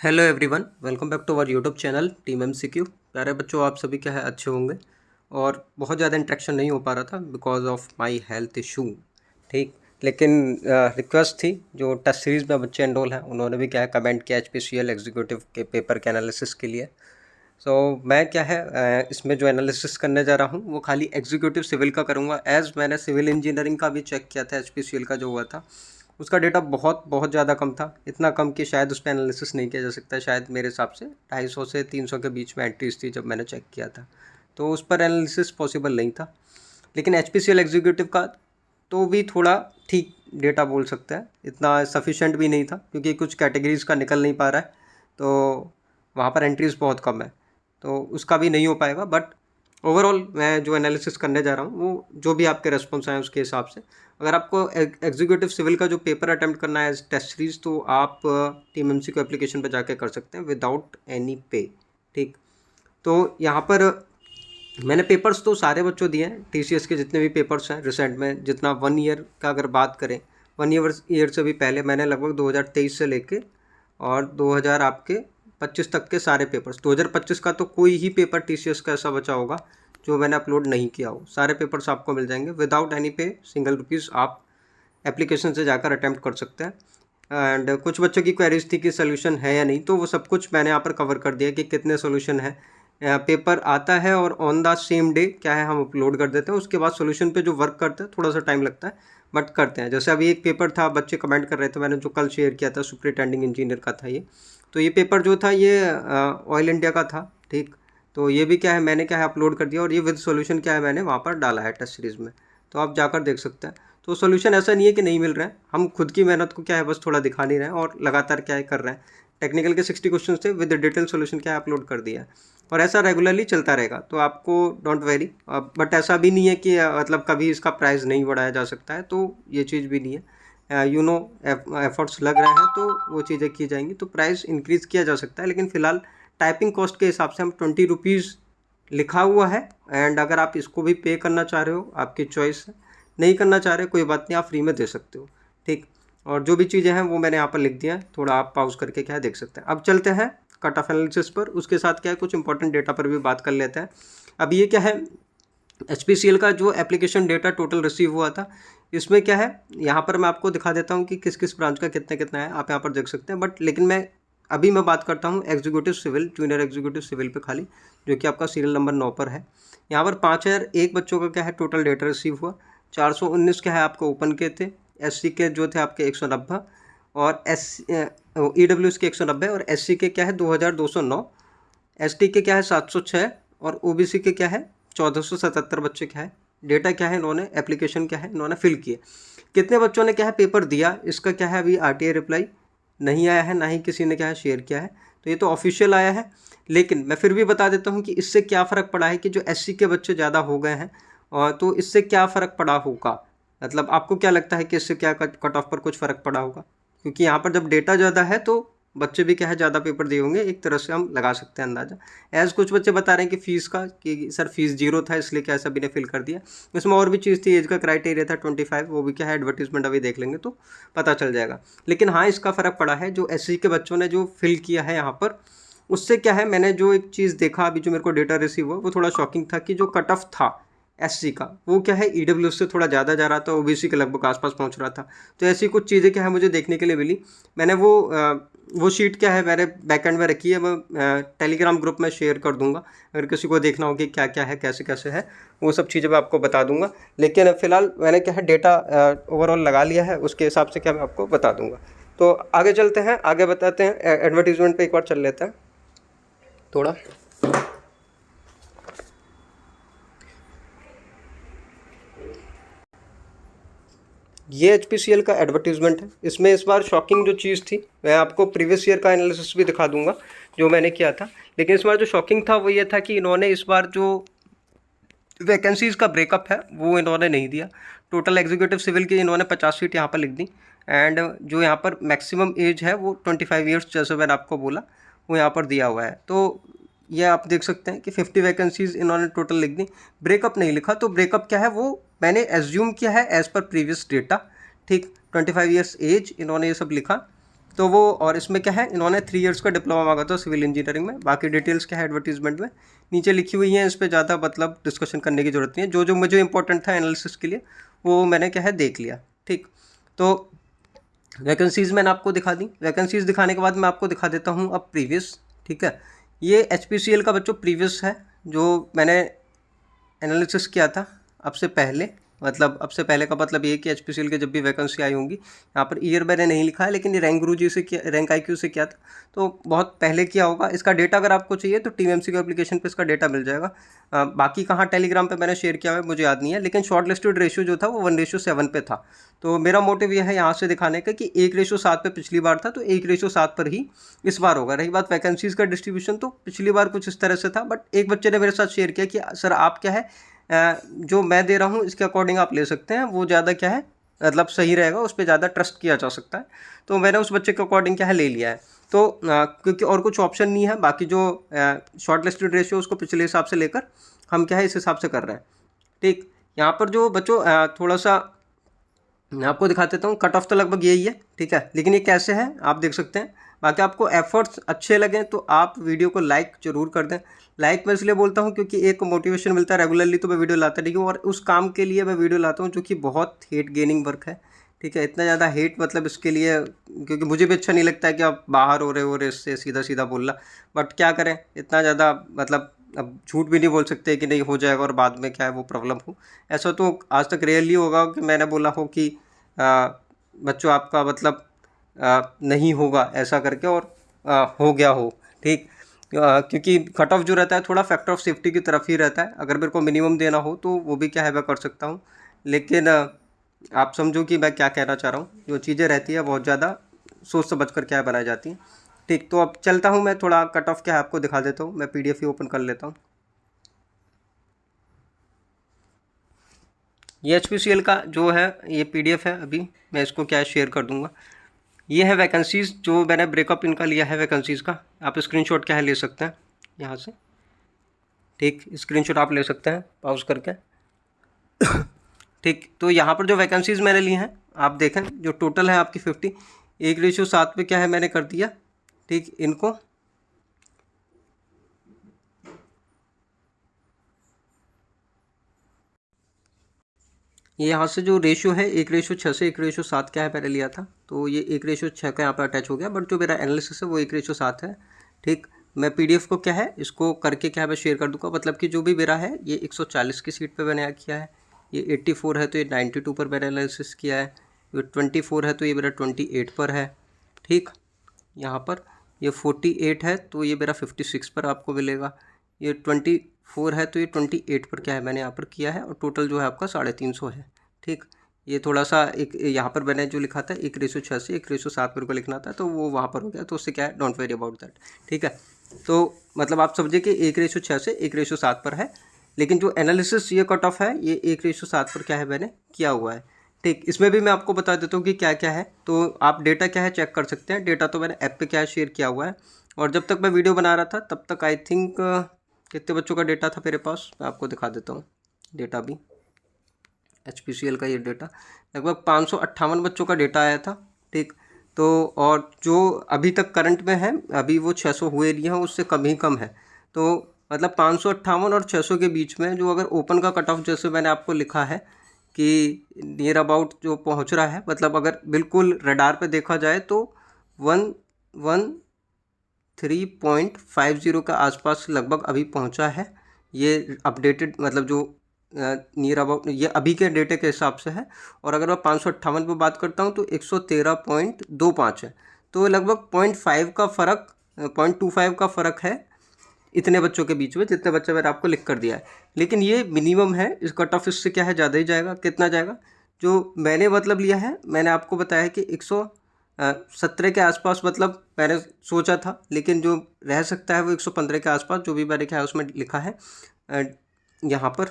Hello everyone, welcome back to our YouTube channel team MCQ. प्यारे बच्चों, आप सभी क्या है अच्छे होंगे। और बहुत ज़्यादा इंटरेक्शन नहीं हो पा रहा था because of my health issue. ठीक, लेकिन रिक्वेस्ट थी, जो टेस्ट सीरीज़ में बच्चे एनरोल हैं उन्होंने भी क्या है कमेंट किया HPCL एग्जीक्यूटिव के पेपर के एनालिसिस के लिए। सो मैं क्या है इसमें जो एनालिसिस करने जा रहा हूँ वो खाली एग्जीक्यूटिव सिविल का करूँगा। एज़ मैंने सिविल इंजीनियरिंग का भी चेक किया था, HPCL का जो हुआ था उसका डेटा बहुत बहुत ज़्यादा कम था। इतना कम कि शायद उस पर एनालिसिस नहीं किया जा सकता है। शायद मेरे हिसाब से 250 से 300 के बीच में एंट्रीज थी जब मैंने चेक किया था, तो उस पर एनालिसिस पॉसिबल नहीं था। लेकिन HPCL एग्जीक्यूटिव का तो भी थोड़ा ठीक डेटा बोल सकता है, इतना सफिशेंट भी नहीं था क्योंकि कुछ कैटेगरीज़ का निकल नहीं पा रहा है, तो वहाँ पर एंट्रीज़ बहुत कम है, तो उसका भी नहीं हो पाएगा। बट ओवरऑल मैं जो एनालिसिस करने जा रहा हूँ वो जो भी आपके रेस्पॉन्स आए उसके हिसाब से, अगर आपको एग्जीक्यूटिव सिविल का जो पेपर अटेम्प्ट करना है एज टेस्ट सीरीज, तो आप टीम एमसी को एप्लीकेशन पर जाके कर सकते हैं विदाउट एनी पे। ठीक, तो यहाँ पर मैंने पेपर्स तो सारे बच्चों दिए हैं, TCS के जितने भी पेपर्स हैं रिसेंट में, जितना 1 ईयर का अगर बात करें, 1 ईयर से भी पहले मैंने लगभग 2023 से लेके और 2000 आपके 25 तक के सारे पेपर्स, 2025 का तो कोई ही पेपर TCS का ऐसा बचा होगा जो मैंने अपलोड नहीं किया हो। सारे पेपर्स आपको मिल जाएंगे विदाउट एनी पे, सिंगल रुपीज़ आप एप्लीकेशन से जाकर अटैम्प्ट कर सकते हैं। एंड कुछ बच्चों की क्वेरीज थी कि सोल्यूशन है या नहीं, तो वो सब कुछ मैंने यहाँ पर कवर कर दिया कि कितने सोल्यूशन है। पेपर आता है और ऑन द सेम डे क्या है हम अपलोड कर देते हैं। उसके बाद सोल्यूशन पे जो वर्क करते हैं थोड़ा सा टाइम लगता है, बट करते हैं। जैसे अभी एक पेपर था, बच्चे कमेंट कर रहे थे, मैंने जो कल शेयर किया था सुपरिटेंडिंग इंजीनियर का था ये। तो ये पेपर जो था ये ऑयल इंडिया का था। ठीक, तो ये भी क्या है मैंने क्या है अपलोड कर दिया और ये विद सोल्यूशन क्या है मैंने वहाँ पर डाला है टेस्ट सीरीज़ में, तो आप जाकर देख सकते हैं। तो सोल्यूशन ऐसा नहीं है कि नहीं मिल रहा है, हम खुद की मेहनत को क्या है बस थोड़ा दिखा नहीं रहे हैं और लगातार क्या है कर रहे हैं। टेक्निकल के 60 क्वेश्चन थे, विद डिटेल सोल्यूशन क्या है अपलोड कर दिया है और ऐसा रेगुलरली चलता रहेगा, तो आपको डोंट वेरी। बट ऐसा भी नहीं है कि मतलब कभी इसका प्राइस नहीं बढ़ाया जा सकता है, तो ये चीज़ भी नहीं है। एफर्ट्स लग रहे हैं तो वो चीज़ें की जाएंगी, तो प्राइस इंक्रीज़ किया जा सकता है। लेकिन फ़िलहाल टाइपिंग कॉस्ट के हिसाब से हम 20 रुपीज़ लिखा हुआ है। एंड अगर आप इसको भी पे करना चाह रहे हो आपकी चॉइस है, नहीं करना चाह रहे कोई बात नहीं, आप फ्री में दे सकते हो। ठीक, और जो भी चीज़ें हैं वो मैंने यहाँ पर लिख दिया है, थोड़ा आप पॉज करके क्या है देख सकते हैं। अब चलते हैं कट ऑफ एनालिसिस पर, उसके साथ क्या है कुछ इंपॉर्टेंट डेटा पर भी बात कर लेते हैं। अब ये क्या है HPCL का जो एप्लीकेशन डेटा टोटल रिसीव हुआ था, इसमें क्या है यहाँ पर मैं आपको दिखा देता हूँ कि किस किस ब्रांच का कितना कितना है, आप यहाँ पर देख सकते हैं। बट लेकिन मैं बात करता हूँ executive civil, junior executive civil पे खाली, जो कि आपका सीरियल नंबर 9 पर है। यहाँ पर 5001 बच्चों का क्या है टोटल डेटा रिसीव हुआ। 419 क्या है आपको ओपन के थे, SC के जो थे आपके 190 और EWS के 190 और SC के क्या है 2209, ST के क्या है 706 और OBC के क्या है 1477 बच्चे क्या है डेटा क्या है इन्होंने एप्लीकेशन क्या है इन्होंने फिल किए। कितने बच्चों ने क्या है पेपर दिया, इसका क्या है अभी RTI रिप्लाई नहीं आया है, ना ही किसी ने क्या है शेयर किया है, तो ये तो ऑफिशियल आया है। लेकिन मैं फिर भी बता देता हूँ कि इससे क्या फ़र्क पड़ा है कि जो SC के बच्चे ज़्यादा हो गए हैं, और तो इससे क्या फ़र्क पड़ा होगा, मतलब आपको क्या लगता है कि इससे क्या कट ऑफ पर कुछ फ़र्क पड़ा होगा। क्योंकि यहाँ पर जब डेटा ज़्यादा है तो बच्चे भी क्या है ज़्यादा पेपर दिए होंगे, एक तरह से हम लगा सकते हैं अंदाज़ा। एज़ कुछ बच्चे बता रहे हैं कि फ़ीस का कि सर फीस 0 था इसलिए क्या सभी ने फिल कर दिया। इसमें और भी चीज़ थी, एज का क्राइटेरिया था 25, वो भी क्या है एडवर्टीजमेंट अभी देख लेंगे तो पता चल जाएगा। लेकिन हाँ, इसका फ़र्क पड़ा है जो SC के बच्चों ने जो फिल किया है यहाँ पर, उससे क्या है मैंने जो एक चीज़ देखा अभी जो मेरे को डेटा रिसीव हुआ वो थोड़ा शॉकिंग था कि जो कट ऑफ था SC का वो क्या है EWS से थोड़ा ज़्यादा जा रहा था, OBC के लगभग आसपास पहुंच रहा था। तो ऐसी कुछ चीज़ें क्या है मुझे देखने के लिए मिली। मैंने वो शीट क्या है मेरे बैकएंड में रखी है, मैं टेलीग्राम ग्रुप में शेयर कर दूंगा, अगर किसी को देखना हो कि क्या क्या है कैसे कैसे है वो सब चीज़ें मैं आपको बता दूंगा। लेकिन फ़िलहाल मैंने क्या है डेटा ओवरऑल लगा लिया है, उसके हिसाब से क्या मैं आपको बता दूंगा। तो आगे चलते हैं, आगे बताते हैं, एडवर्टीजमेंट पे एक बार चल लेते हैं थोड़ा। ये HPCL का एडवर्टीजमेंट है। इसमें इस बार शॉकिंग जो चीज़ थी, मैं आपको प्रीवियस ईयर का एनालिसिस भी दिखा दूंगा जो मैंने किया था, लेकिन इस बार जो शॉकिंग था वो ये था कि इन्होंने इस बार जो वैकेंसीज़ का ब्रेकअप है वो इन्होंने नहीं दिया। टोटल एग्जीक्यूटिव सिविल की इन्होंने 50 सीट यहाँ पर लिख दी। एंड जो यहाँ पर मैक्सिमम एज है वो 25 ईयर्स, जैसे मैंने आपको बोला वो यहाँ पर दिया हुआ है। तो ये आप देख सकते हैं कि 50 वैकेंसीज़ इन्होंने टोटल लिख दी, ब्रेकअप नहीं लिखा। तो ब्रेकअप क्या है वो मैंने एज्यूम किया है एज़ पर प्रीवियस डेटा। ठीक, 25 ईयर्स एज इन्होंने ये सब लिखा। तो वो, और इसमें क्या है, इन्होंने 3 इयर्स का डिप्लोमा मांगा था सिविल इंजीनियरिंग में। बाकी डिटेल्स क्या है एडवर्टीजमेंट में नीचे लिखी हुई हैं, इस पर ज़्यादा मतलब डिस्कशन करने की ज़रूरत नहीं है। जो जो मुझे इंपॉर्टेंट था एनालिसिस के लिए वो मैंने क्या है देख लिया। ठीक, तो वैकेंसीज़ मैंने आपको दिखा दी। वैकेंसीज़ दिखाने के बाद मैं आपको दिखा देता हूँ अब प्रीवियस। ठीक है, ये HPCL का बच्चों प्रीवियस है जो मैंने एनालिसिस किया था अब से पहले। मतलब अब से पहले का मतलब ये कि HPCL के जब भी वैकेंसी आई होंगी, यहाँ पर ईयर मैंने नहीं लिखा है, लेकिन ये रैंक गुरुजी से किया, रैंक IQ से किया था, तो बहुत पहले किया होगा। इसका डेटा अगर आपको चाहिए तो TeamMCQ एप्लीकेशन पे इसका डेटा मिल जाएगा। बाकी कहाँ टेलीग्राम पे मैंने शेयर किया हुआ है मुझे याद नहीं है, लेकिन शॉर्ट लिस्टेड रेशियो जो था वो 1:7 पे था। तो मेरा मोटिव यह है यहाँ से दिखाने का कि 1:7 पे पिछली बार था, तो 1:7 पर ही इस बार होगा। रही बात वैकेंसीज़ का डिस्ट्रीब्यूशन, तो पिछली बार कुछ इस तरह से था, बट एक बच्चे ने मेरे साथ शेयर किया कि सर आप क्या है जो मैं दे रहा हूँ इसके अकॉर्डिंग आप ले सकते हैं, वो ज़्यादा क्या है मतलब सही रहेगा, उस पर ज़्यादा ट्रस्ट किया जा सकता है। तो मैंने उस बच्चे के अकॉर्डिंग क्या है ले लिया है। तो क्योंकि और कुछ ऑप्शन नहीं है, बाकी जो शॉर्ट लिस्टेड रेशियो उसको पिछले हिसाब से लेकर हम क्या है इस हिसाब से कर रहे हैं। ठीक, यहाँ पर जो बच्चों थोड़ा सा मैं आपको दिखा देता हूँ, कट ऑफ तो लगभग यही है। ठीक है, लेकिन ये कैसे है आप देख सकते हैं। बाकी आपको एफर्ट्स अच्छे लगें तो आप वीडियो को लाइक जरूर कर दें। लाइक मैं इसलिए बोलता हूँ क्योंकि एक मोटिवेशन मिलता है, रेगुलरली तो मैं वीडियो लाता नहीं हूँ, और उस काम के लिए मैं वीडियो लाता हूँ जो कि बहुत हेट गेनिंग वर्क है। ठीक है, इतना ज़्यादा हेट मतलब इसके लिए, क्योंकि मुझे भी अच्छा नहीं लगता है कि आप बाहर हो रहे इससे सीधा सीधा बोलना, बट क्या करें, इतना ज़्यादा मतलब अब झूठ भी नहीं बोल सकते कि नहीं हो जाएगा और बाद में क्या है वो प्रॉब्लम हो। ऐसा तो आज तक रेयरली होगा कि मैंने बोला हो कि बच्चों आपका मतलब नहीं होगा ऐसा करके और हो गया हो। ठीक, क्योंकि कट ऑफ जो रहता है थोड़ा फैक्टर ऑफ सेफ्टी की तरफ ही रहता है। अगर मेरे को मिनिमम देना हो तो वो भी क्या है मैं कर सकता हूँ, लेकिन आप समझो कि मैं क्या कहना चाह रहा हूँ। जो चीज़ें रहती है बहुत ज़्यादा सोच समझ कर क्या है बनाई जाती हैं। ठीक, तो अब चलता हूँ मैं, थोड़ा कट ऑफ क्या है आपको दिखा देता हूँ। मैं PDF ही ओपन कर लेता हूँ। ये HPCL का जो है ये PDF है, अभी मैं इसको क्या है शेयर कर दूँगा। ये है वैकेंसीज़ जो मैंने ब्रेकअप इनका लिया है वैकेंसीज़ का। आप स्क्रीनशॉट क्या है ले सकते हैं यहाँ से। ठीक, स्क्रीनशॉट आप ले सकते हैं पॉज करके। ठीक, तो यहाँ पर जो वैकेंसीज़ मैंने ली हैं आप देखें, जो टोटल है आपकी 50, 1:7 पे क्या है मैंने कर दिया। ठीक, इनको ये यहाँ से जो रेशियो है 1:6 से 1:7 क्या है मैंने लिया था, तो ये 1:6 का यहाँ पर अटैच हो गया, बट जो मेरा एनालिसिस है वो 1:7 है। ठीक, मैं PDF को क्या है इसको करके क्या है मैं शेयर कर दूँगा। मतलब कि जो भी मेरा है ये 140 की सीट पे मैंने किया है, ये 84 है तो ये 92 पर मैंने एनालिसिस किया है, ये 24 है तो ये मेरा 28 पर है। ठीक, यहाँ पर ये 48 है तो ये मेरा 56 पर आपको मिलेगा, ये 24 है तो ये 28 पर क्या है मैंने यहाँ पर किया है, और टोटल जो है आपका 350 है। ठीक, ये थोड़ा सा एक यहाँ पर मैंने जो लिखा था 1:6 से 1:7 मेरे को लिखना था, तो वो वहाँ पर हो गया, तो उससे क्या है डोंट वेरी अबाउट दैट। ठीक है, तो मतलब आप समझिए कि 1:6 से 1:7 पर है, लेकिन जो एनालिसिस ये कट ऑफ है ये 1:7 पर क्या है मैंने किया हुआ है। ठीक, इसमें भी मैं आपको बता देता हूँ कि क्या क्या है, तो आप डेटा क्या है चेक कर सकते हैं। डेटा तो मैंने ऐप पे क्या है शेयर किया हुआ है, और जब तक मैं वीडियो बना रहा था तब तक आई थिंक कितने बच्चों का डेटा था मेरे पास, मैं आपको दिखा देता हूँ डेटा भी। HPCL का ये डेटा लगभग 558 बच्चों का डेटा आया था। ठीक, तो और जो अभी तक करंट में है अभी वो 600 हुए नहीं हैं, उससे कम ही कम है। तो मतलब 558 और 600 के बीच में जो अगर ओपन का कट ऑफ जैसे मैंने आपको लिखा है कि नियर अबाउट जो पहुंच रहा है, मतलब अगर बिल्कुल रडार पे देखा जाए तो 113.50 के आसपास लगभग अभी पहुंचा है। ये अपडेटेड मतलब जो नियर अबाउट ये अभी के डेटे के हिसाब से है। और अगर मैं 558 पे बात करता हूँ तो 113.25 है, तो लगभग 0.5 का फ़र्क 0.25 का फ़र्क है इतने बच्चों के बीच में, जितने बच्चे मैंने आपको लिख कर दिया है। लेकिन ये मिनिमम है, इस कट ऑफ इससे क्या है ज़्यादा ही जाएगा। कितना जाएगा जो मैंने मतलब लिया है, मैंने आपको बताया कि 117 के आसपास मतलब मैंने सोचा था, लेकिन जो रह सकता है वो 115 के आसपास जो भी मैंने क्या है उसमें लिखा है। यहाँ पर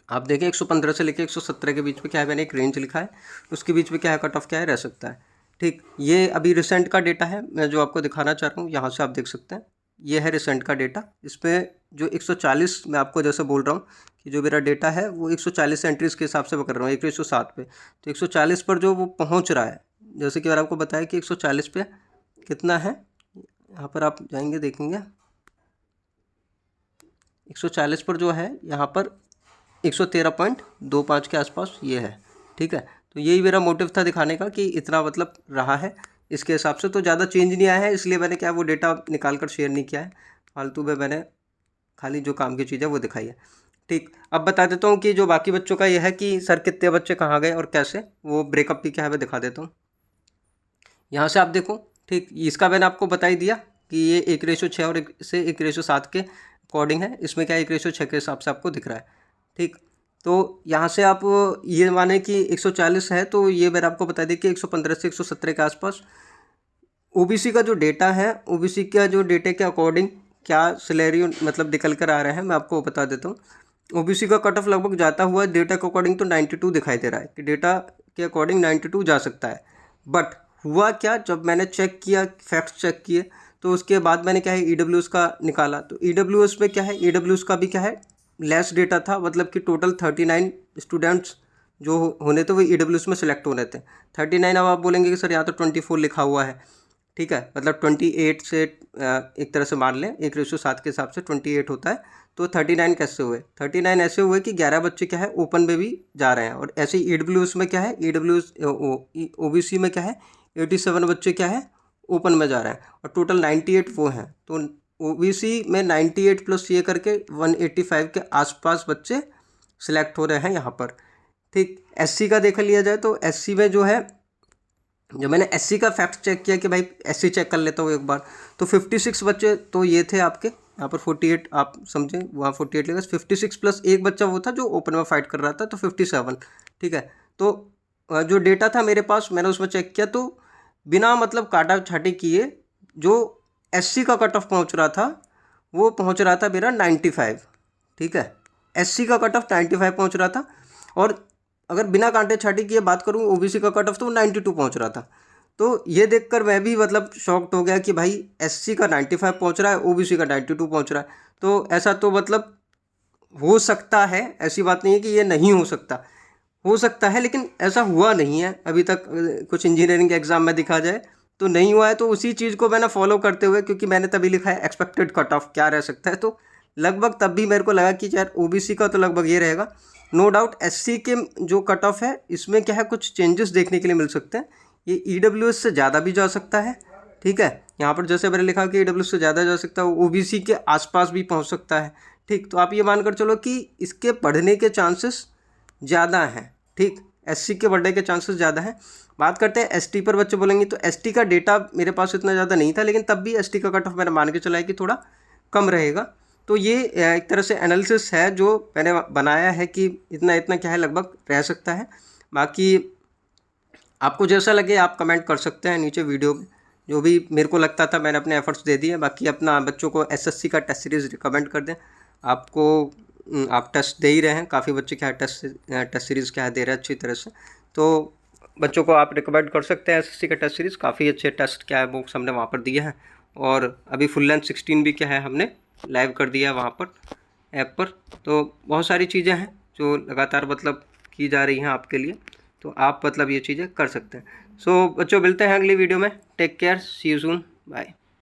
आप देखें 115 से लेकर 117 के बीच में क्या है मैंने एक रेंज लिखा है, उसके बीच में क्या है कट ऑफ क्या है रह सकता है। ठीक, ये अभी रिसेंट का डेटा है मैं जो आपको दिखाना चाह रहा हूँ, यहाँ से आप देख सकते हैं ये है रिसेंट का डेटा। इस पर जो 140 मैं आपको जैसे बोल रहा हूँ कि जो मेरा डेटा है वो 140 एंट्रीज़ के हिसाब से मैं कर रहा हूँ 1:7 पे, तो 140 पर जो वो पहुँच रहा है जैसे कि मैंने आपको बताया कि 140 पे कितना है, यहाँ पर आप जाएंगे देखेंगे 140 पर जो है यहाँ पर 113.25 के आसपास ये है। ठीक है, तो यही मेरा मोटिव था दिखाने का कि इतना मतलब रहा है इसके हिसाब से, तो ज़्यादा चेंज नहीं आया है, इसलिए मैंने क्या वो डेटा निकाल कर शेयर नहीं किया है फालतू में, मैंने खाली जो काम की चीज़ है वो दिखाई है। ठीक, अब बता देता हूँ कि जो बाकी बच्चों का ये है कि सर कितने बच्चे कहाँ गए और कैसे, वो ब्रेकअप भी क्या है मैं दिखा देता हूँ। यहाँ से आप देखो, ठीक, इसका मैंने आपको बता ही दिया कि ये 1:6 और 1:7 के अकॉर्डिंग है। इसमें क्या 1:6 के हिसाब से आपको दिख रहा है। ठीक, तो यहाँ से आप ये माने कि 140 है, तो ये मैंने आपको बता दिया कि 115 से 117 के आसपास ओबीसी का जो डेटा है, ओबीसी का जो डेटा के अकॉर्डिंग क्या सिलेरियो मतलब निकल कर आ रहा है मैं आपको बता देता हूँ। ओबीसी का कट ऑफ लगभग जाता हुआ डेटा के अकॉर्डिंग तो 92 दिखाई दे रहा है कि डेटा के अकॉर्डिंग 92 जा सकता है। बट हुआ क्या, जब मैंने चेक किया, फैक्ट्स चेक किए, तो उसके बाद मैंने क्या है ईडब्ल्यूएस का निकाला, तो ईडब्ल्यूएस में क्या है, ईडब्ल्यूएस का भी क्या है लेस डेटा था, मतलब कि टोटल 39 स्टूडेंट्स जो होने थे वो ईडब्ल्यूएस में सेलेक्ट होने थे। 39, अब आप बोलेंगे कि सर यहाँ तो 24 लिखा हुआ है। ठीक है, मतलब 28 से एक तरह से मान लें 1:7 के हिसाब से 28 होता है, तो 39 कैसे हुए, 39 ऐसे हुए कि 11 बच्चे क्या है ओपन में भी जा रहे हैं, और ऐसे ही ईडब्ल्यूएस में क्या है, ईडब्ल्यूएस ओबीसी में क्या है 87 बच्चे क्या है ओपन में जा रहे हैं, और टोटल 98 वो हैं। तो ओबीसी में 98 प्लस ये करके 185 के आसपास बच्चे सिलेक्ट हो रहे हैं यहाँ पर। ठीक, एससी का देख लिया जाए तो एससी में जो है, जब मैंने एससी का फैक्ट चेक किया कि भाई एससी चेक कर लेता हूँ एक बार, तो 56 बच्चे तो ये थे आपके यहाँ पर, 48 आप समझें, वहाँ 48 लेगा, 56 प्लस एक बच्चा वो था जो ओपन में फाइट कर रहा था, तो 57। ठीक है, तो जो डेटा था मेरे पास मैंने उसमें चेक किया, तो बिना मतलब काटा छाटी किए जो एससी का कट ऑफ पहुँच रहा था वो पहुँच रहा था मेरा 95। ठीक है, एससी का कट ऑफ 95 पहुँच रहा था, और अगर बिना कांटे छाटी की बात करूँ ओबीसी का कट ऑफ तो 92 पहुँच रहा था। तो ये देखकर मैं भी मतलब शॉक्ड हो गया कि भाई एससी का 95 पहुँच रहा है, ओबीसी का 92 पहुँच रहा है। तो ऐसा तो मतलब हो सकता है, ऐसी बात नहीं है कि ये नहीं हो सकता, हो सकता है, लेकिन ऐसा हुआ नहीं है अभी तक। कुछ इंजीनियरिंग एग्जाम में दिखा जाए तो नहीं हुआ है, तो उसी चीज़ को मैंने फॉलो करते हुए, क्योंकि मैंने तभी लिखा है एक्सपेक्टेड कट ऑफ क्या रह सकता है, तो लगभग तब भी मेरे को लगा कि यार ओबीसी का तो लगभग ये रहेगा। नो डाउट एससी के जो कट ऑफ है इसमें क्या है कुछ चेंजेस देखने के लिए मिल सकते हैं, ये ईडब्ल्यूएस से ज़्यादा भी जा सकता है। ठीक है, यहाँ पर जैसे मैंने लिखा कि ईडब्ल्यूएस से ज़्यादा जा सकता है, ओबीसी के आसपास भी पहुँच सकता है। ठीक, तो आप ये मानकर चलो कि इसके बढ़ने के चांसेस ज़्यादा हैं। ठीक, एससी के बढ़ने के चांसेस ज़्यादा हैं। बात करते हैं एसटी पर, बच्चे बोलेंगे तो एसटी का डेटा मेरे पास इतना ज़्यादा नहीं था, लेकिन तब भी एसटी का कट ऑफ मैंने मान के चला है कि थोड़ा कम रहेगा। तो ये एक तरह से एनालिसिस है जो मैंने बनाया है कि इतना इतना क्या है लगभग रह सकता है। बाकी आपको जैसा लगे आप कमेंट कर सकते हैं नीचे वीडियो में, जो भी मेरे को लगता था मैंने अपने एफर्ट्स दे दिए। बाकी अपना बच्चों को एसएससी का टेस्ट सीरीज़ रिकमेंड कर दें, आपको आप टेस्ट दे ही रहे हैं, काफ़ी बच्चे क्या है टेस्ट सीरीज़ क्या है दे रहे हैं अच्छी तरह से, तो बच्चों को आप रिकमेंड कर सकते हैं एसएससी का टेस्ट सीरीज़, काफ़ी अच्छे टेस्ट क्या है बुक्स हमने वहाँ पर दिए हैं। और अभी फुल लेंथ 16 भी क्या है हमने लाइव कर दिया है वहाँ पर ऐप पर। तो बहुत सारी चीज़ें हैं जो लगातार मतलब की जा रही हैं आपके लिए, तो आप मतलब ये चीज़ें कर सकते हैं। सो बच्चों मिलते हैं अगली वीडियो में, take care, see you soon, bye.